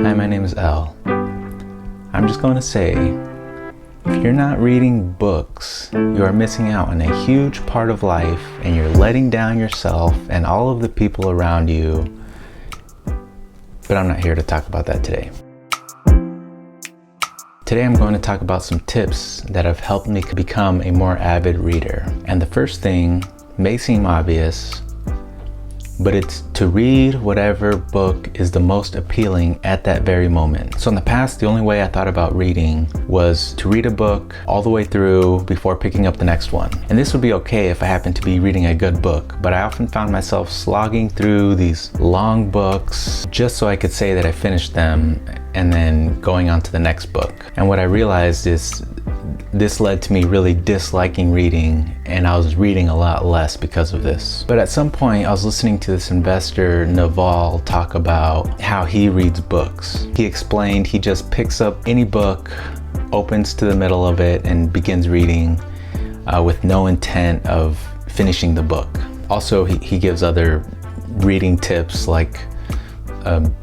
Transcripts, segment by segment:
Hi, my name is Elle. I'm just going to say, if you're not reading books, you are missing out on a huge part of life, and you're letting down yourself and all of the people around you. But I'm not here to talk about that today. Today I'm going to talk about some tips that have helped me become a more avid reader. And the first thing may seem obvious, but it's to read whatever book is the most appealing at that very moment. So in the past, the only way I thought about reading was to read a book all the way through before picking up the next one. And this would be okay if I happened to be reading a good book, but I often found myself slogging through these long books just so I could say that I finished them and then going on to the next book. And what I realized is this led to me really disliking reading, and I was reading a lot less because of this. But at some point, I was listening to this investor, Naval, talk about how he reads books. He explained he just picks up any book, opens to the middle of it, and begins reading with no intent of finishing the book. Also, he gives other reading tips like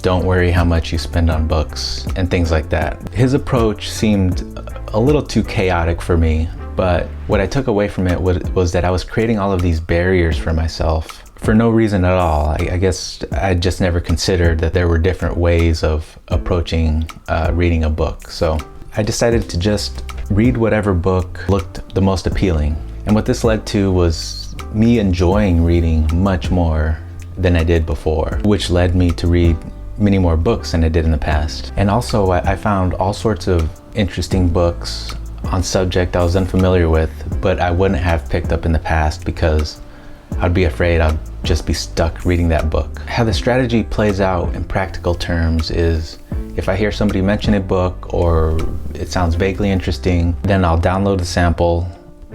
don't worry how much you spend on books and things like that. His approach seemed a little too chaotic for me, but what I took away from it was that I was creating all of these barriers for myself for no reason at all. I guess I just never considered that there were different ways of approaching reading a book. So I decided to just read whatever book looked the most appealing. And what this led to was me enjoying reading much more than I did before, which led me to read many more books than I did in the past. And also I found all sorts of interesting books on subject I was unfamiliar with, but I wouldn't have picked up in the past because I'd be afraid I'd just be stuck reading that book. How the strategy plays out in practical terms is if I hear somebody mention a book or it sounds vaguely interesting, then I'll download the sample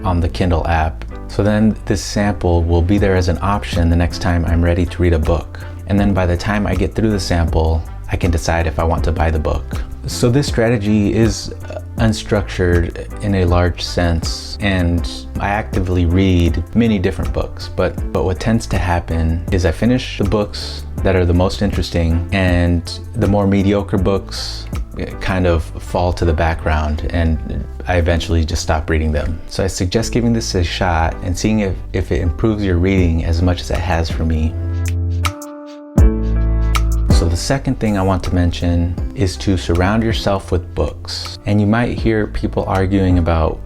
on the Kindle app. So then this sample will be there as an option the next time I'm ready to read a book. And then by the time I get through the sample, I can decide if I want to buy the book. So this strategy is unstructured in a large sense, and I actively read many different books, but what tends to happen is I finish the books that are the most interesting, and the more mediocre books kind of fall to the background, and I eventually just stop reading them. So I suggest giving this a shot and seeing if it improves your reading as much as it has for me. So the second thing I want to mention is to surround yourself with books. And you might hear people arguing about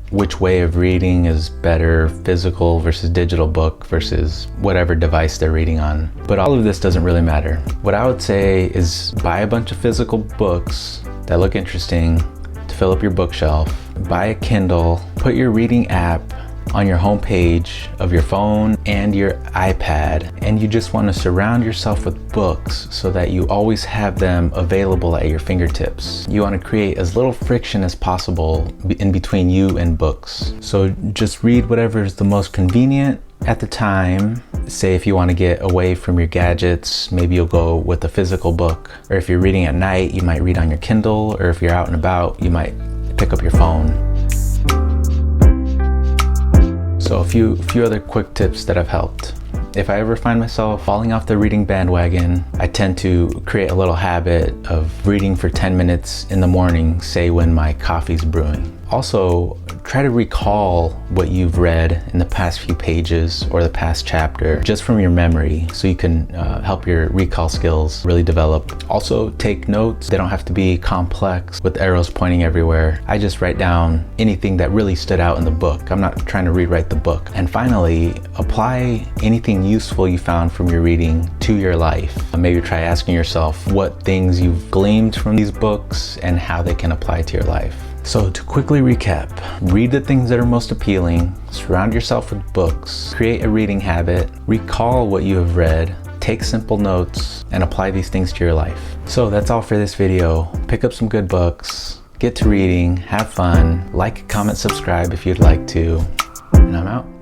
which way of reading is better, physical versus digital book versus whatever device they're reading on. But all of this doesn't really matter. What I would say is buy a bunch of physical books that look interesting to fill up your bookshelf. Buy a Kindle, put your reading app on your homepage of your phone and your iPad, and you just want to surround yourself with books so that you always have them available at your fingertips. You want to create as little friction as possible in between you and books. So just read whatever is the most convenient at the time. Say if you want to get away from your gadgets, maybe you'll go with a physical book, or if you're reading at night, you might read on your Kindle, or if you're out and about, you might pick up your phone. So a few other quick tips that have helped. If I ever find myself falling off the reading bandwagon, I tend to create a little habit of reading for 10 minutes in the morning, say when my coffee's brewing. Also, try to recall what you've read in the past few pages or the past chapter just from your memory, so you can help your recall skills really develop. Also, take notes. They don't have to be complex with arrows pointing everywhere. I just write down anything that really stood out in the book. I'm not trying to rewrite the book. And finally, apply anything useful you found from your reading to your life. Maybe try asking yourself what things you've gleaned from these books and how they can apply to your life. So to quickly recap, read the things that are most appealing, surround yourself with books, create a reading habit, recall what you have read, take simple notes, and apply these things to your life. So that's all for this video. Pick up some good books, get to reading, have fun, like, comment, subscribe if you'd like to, and I'm out.